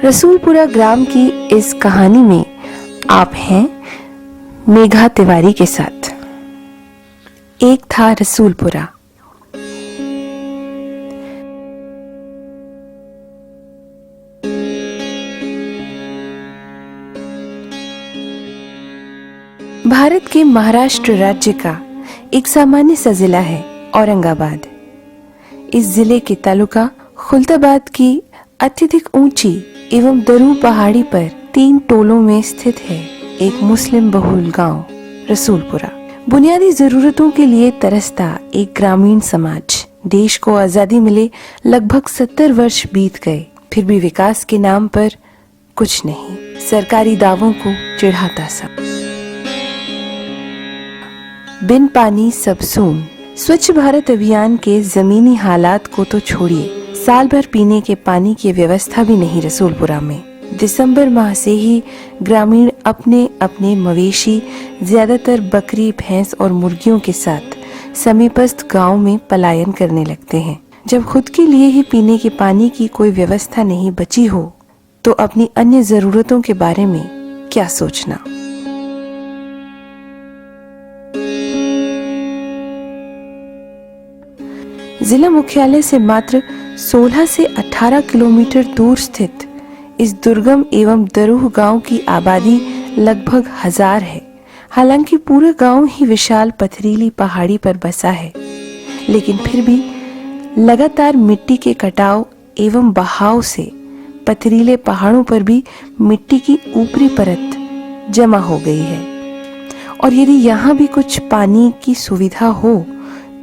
रसूलपुरा ग्राम की इस कहानी में आप हैं मेघा तिवारी के साथ। एक था रसूलपुरा। भारत के महाराष्ट्र राज्य का एक सामान्य सा जिला है औरंगाबाद। इस जिले के तालुका खुलताबाद की अत्यधिक ऊंची एवं दरू पहाड़ी पर 3 टोलों में स्थित है एक मुस्लिम बहुल गांव रसूलपुरा। बुनियादी जरूरतों के लिए तरसता एक ग्रामीण समाज। देश को आजादी मिले लगभग 70 वर्ष बीत गए, फिर भी विकास के नाम पर कुछ नहीं। सरकारी दावों को चिढ़ाता सा। बिन पानी सब सून। स्वच्छ भारत अभियान के जमीनी हालात को तो छोड़िए, साल भर पीने के पानी की व्यवस्था भी नहीं रसूलपुरा में। दिसंबर माह से ही ग्रामीण अपने अपने मवेशी, ज्यादातर बकरी, भैंस और मुर्गियों के साथ समीपस्थ गांव में पलायन करने लगते हैं। जब खुद के लिए ही पीने के पानी की कोई व्यवस्था नहीं बची हो तो अपनी अन्य जरूरतों के बारे में क्या सोचना। जिला मुख्यालय से मात्र 16 से 18 किलोमीटर दूर स्थित इस दुर्गम एवं दरूह गांव की आबादी लगभग 1000 है। हालांकि पूरा गांव ही विशाल पथरीली पहाड़ी पर बसा है, लेकिन फिर भी लगातार मिट्टी के कटाव एवं बहाव से पथरीले पहाड़ों पर भी मिट्टी की ऊपरी परत जमा हो गई है। और यदि यहाँ भी कुछ पानी की सुविधा हो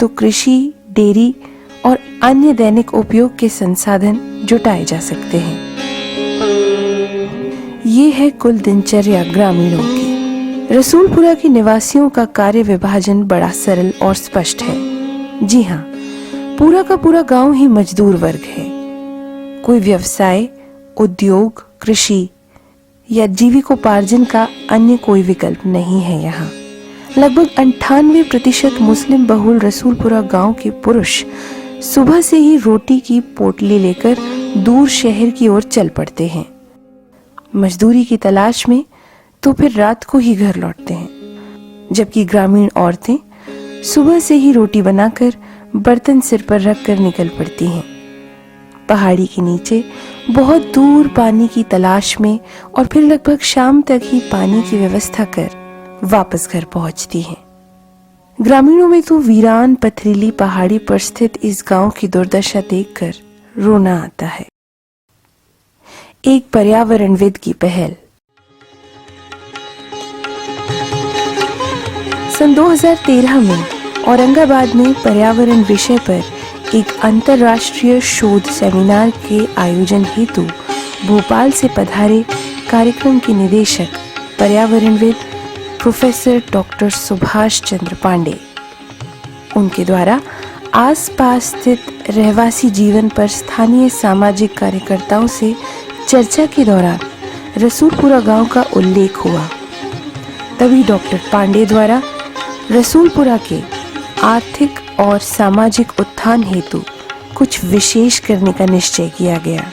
तो कृषि, डेयरी और अन्य दैनिक उपयोग के संसाधन जुटाए जा सकते हैं। ये है कुल दिनचर्या ग्रामीणों की। रसूलपुरा के निवासियों का कार्य विभाजन बड़ा सरल और स्पष्ट है। जी हाँ, पूरा का पूरा गांव ही मजदूर वर्ग है। कोई व्यवसाय, उद्योग, कृषि या जीविकोपार्जन का अन्य कोई विकल्प नहीं है यहाँ। लगभग 98% मुस्लिम बहुल रसूलपुरा गांव के पुरुष सुबह से ही रोटी की पोटली लेकर दूर शहर की ओर चल पड़ते हैं। मजदूरी की तलाश में तो फिर रात को ही घर लौटते हैं, जबकि ग्रामीण औरतें सुबह से ही रोटी बनाकर बर्तन सिर पर रखकर निकल पड़ती हैं। पहाड़ी के नीचे बहुत दूर पानी की तलाश में और फिर लगभग शाम तक ही पानी की व्यवस्था कर वापस घर पहुंचती हैं। ग्रामीणों में तो वीरान पथरीली पहाड़ी पर स्थित इस गांव की दुर्दशा देखकर रोना आता है। एक पर्यावरणविद की पहल। सन 2013 में औरंगाबाद में पर्यावरण विषय पर एक अंतर्राष्ट्रीय शोध सेमिनार के आयोजन हेतु भोपाल से पधारे कार्यक्रम के निदेशक पर्यावरणविद प्रोफेसर डॉक्टर सुभाष चंद्र पांडे, उनके द्वारा आसपास स्थित रहवासी जीवन पर स्थानीय सामाजिक कार्यकर्ताओं से चर्चा के दौरान रसूलपुरा गांव का उल्लेख हुआ। तभी डॉक्टर पांडे द्वारा रसूलपुरा के आर्थिक और सामाजिक उत्थान हेतु कुछ विशेष करने का निश्चय किया गया।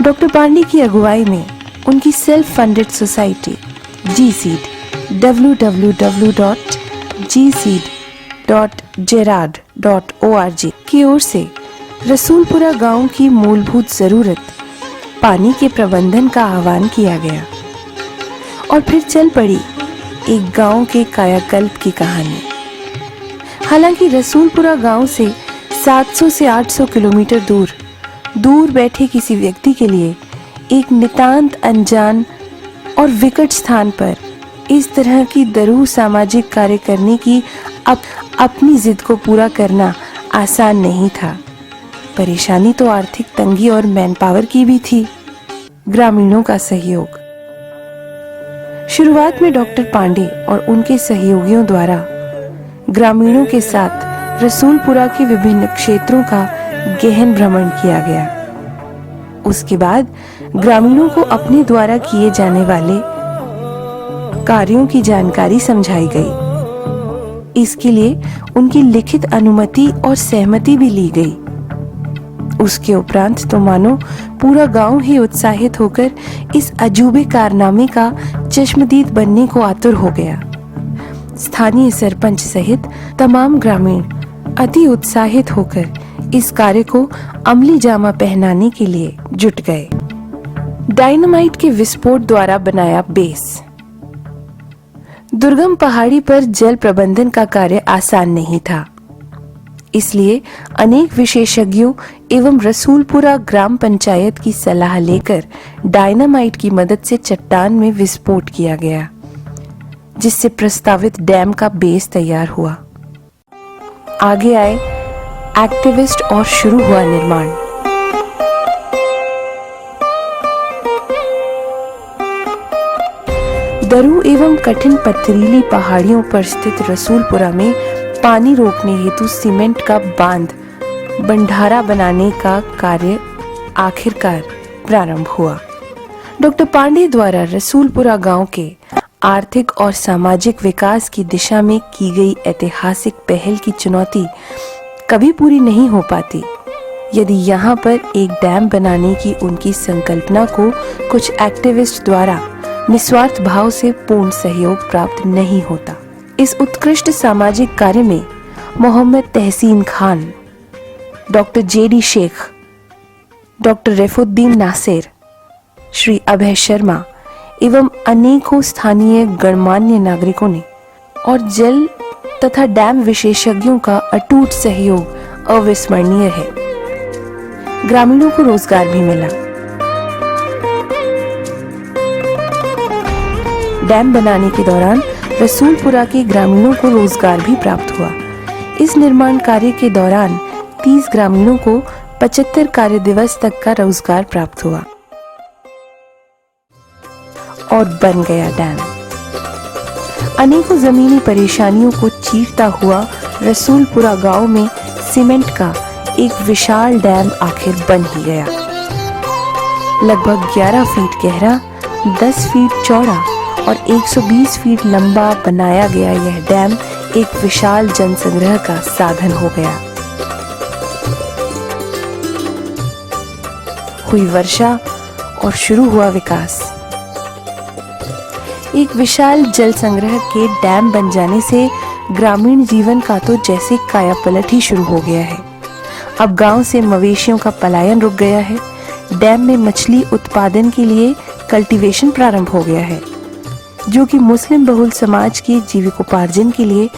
डॉक्टर पांडे की अगुवाई में उनकी self funded society GSEED www.gseed.gerard.org की ओर से रसूलपुरा गांव की मूलभूत जरूरत पानी के प्रबंधन का आह्वान किया गया और फिर चल पड़ी एक गांव के कायाकल्प की कहानी। हालांकि रसूलपुरा गांव से 700 से 800 किलोमीटर दूर बैठे किसी व्यक्ति के लिए एक नितांत अनजान और विकट स्थान पर इस तरह की दरूह सामाजिक कार्य करने की अपनी जिद को पूरा करना आसान नहीं था। परेशानी तो आर्थिक तंगी और मैन पावर की भी थी। ग्रामीणों का सहयोग। शुरुआत में डॉक्टर पांडे और उनके सहयोगियों द्वारा ग्रामीणों के साथ रसूलपुरा के विभिन्न क्षेत्रों का गहन भ्रमण किया गया। उसके बाद ग्रामीणों को अपने द्वारा किए जाने वाले कार्यों की जानकारी समझाई गई। इसके लिए उनकी लिखित अनुमति और सहमति भी ली गई। उसके उपरांत तो मानो पूरा गांव ही उत्साहित होकर इस अजूबे कारनामे का चश्मदीद बनने को आतुर हो गया। स्थानीय सरपंच सहित तमाम ग्रामीण अति उत्साहित होकर इस कार्य को अमली जामा पहनाने के लिए जुट गए। डायनामाइट के विस्फोट द्वारा बनाया बेस। दुर्गम पहाड़ी पर जल प्रबंधन का कार्य आसान नहीं था, इसलिए अनेक विशेषज्ञों एवं रसूलपुरा ग्राम पंचायत की सलाह लेकर डायनामाइट की मदद से चट्टान में विस्फोट किया गया, जिससे प्रस्तावित डैम का बेस तैयार हुआ। आगे आए एक्टिविस्ट और शुरू हुआ निर्माण। दरू एवं कठिन पथरीली पहाड़ियों पर स्थित रसूलपुरा में पानी रोकने हेतु सीमेंट का बांध बंधारा बनाने का कार्य आखिरकार प्रारंभ हुआ। डॉक्टर पांडे द्वारा रसूलपुरा गांव के आर्थिक और सामाजिक विकास की दिशा में की गई ऐतिहासिक पहल की चुनौती कभी पूरी नहीं हो पाती यदि यहाँ पर एक डैम बनाने की उनकी संकल्पना को कुछ एक्टिविस्ट द्वारा निस्वार्थ भाव से पूर्ण सहयोग प्राप्त नहीं होता। इस उत्कृष्ट सामाजिक कार्य में Mohammad Tahseen Khan, doctor JD Sheikh, doctor Rafiuddin Nasir, Shri Abhay Sharma एवं अनेकों स्थानीय गणमान्य नागरिकों ने और जल तथा डैम विशेषज्ञों का अटूट सहयोग अविस्मरणीय है। ग्रामीणों को रोजगार भी मिला। डैम बनाने के दौरान रसूलपुरा के ग्रामीणों को रोजगार भी प्राप्त हुआ। इस निर्माण कार्य के दौरान 30 ग्रामीणों को 75 कार्य दिवस तक का रोजगार प्राप्त हुआ और बन गया डैम। अनेकों जमीनी परेशानियों को चीरता हुआ रसूलपुरा गांव में सीमेंट का एक विशाल डैम आखिर बन ही गया। लगभग 11 फीट गहरा, 10 फीट चौड़ा और 120 फीट लंबा बनाया गया यह डैम एक विशाल जनसंग्रह का साधन हो गया। हुई वर्षा और शुरू हुआ विकास। एक विशाल जल संग्रह के डैम बन जाने से ग्रामीण जीवन का तो जैसे कायापलट ही शुरू हो गया है। अब गांव से मवेशियों का पलायन रुक गया है। डैम में मछली उत्पादन के लिए कल्टीवेशन प्रारंभ हो गया है, जो कि मुस्लिम बहुल समाज के जीविकोपार्जन के लिए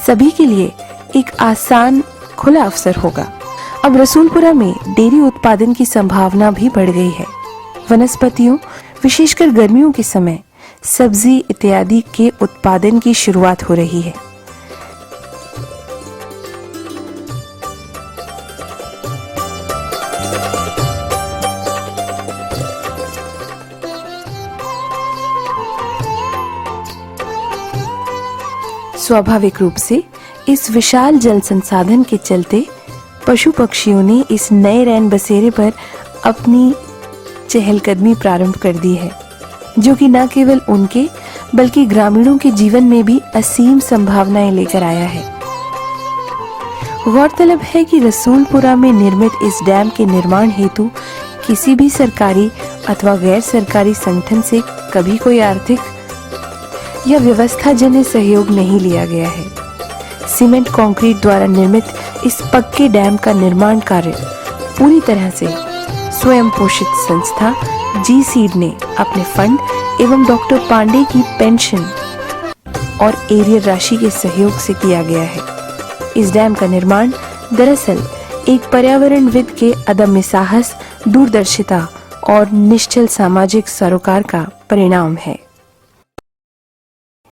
सभी के लिए एक आसान खुला अवसर होगा। अब रसूलपुरा में डेयरी उत्पादन की संभावना भी बढ़ गई है। वनस्पतियों, विशेषकर गर्मियों के समय सब्जी इत्यादि के उत्पादन की शुरुआत हो रही है। स्वाभाविक रूप से इस विशाल जल संसाधन के चलते पशु पक्षियों ने इस नए रैन बसेरे पर अपनी चहलकदमी प्रारंभ कर दी है, जो कि न केवल उनके बल्कि ग्रामीणों के जीवन में भी असीम संभावनाएं लेकर आया है। गौरतलब है कि रसूलपुरा में निर्मित इस डैम के निर्माण हेतु किसी भी सरकारी अथवा गैर सरकारी संगठन से कभी कोई आर्थिक या व्यवस्था जन्य सहयोग नहीं लिया गया है। सीमेंट कंक्रीट द्वारा निर्मित इस पक्के डैम का निर्माण कार्य पूरी तरह से स्वयं पोषित संस्था जी-सीड ने अपने फंड एवं डॉक्टर पांडे की पेंशन और एरियर राशि के सहयोग से किया गया है। इस डैम का निर्माण दरअसल एक पर्यावरणविद के अदम्य साहस, दूरदर्शिता और निश्चल सामाजिक सरोकार का परिणाम है।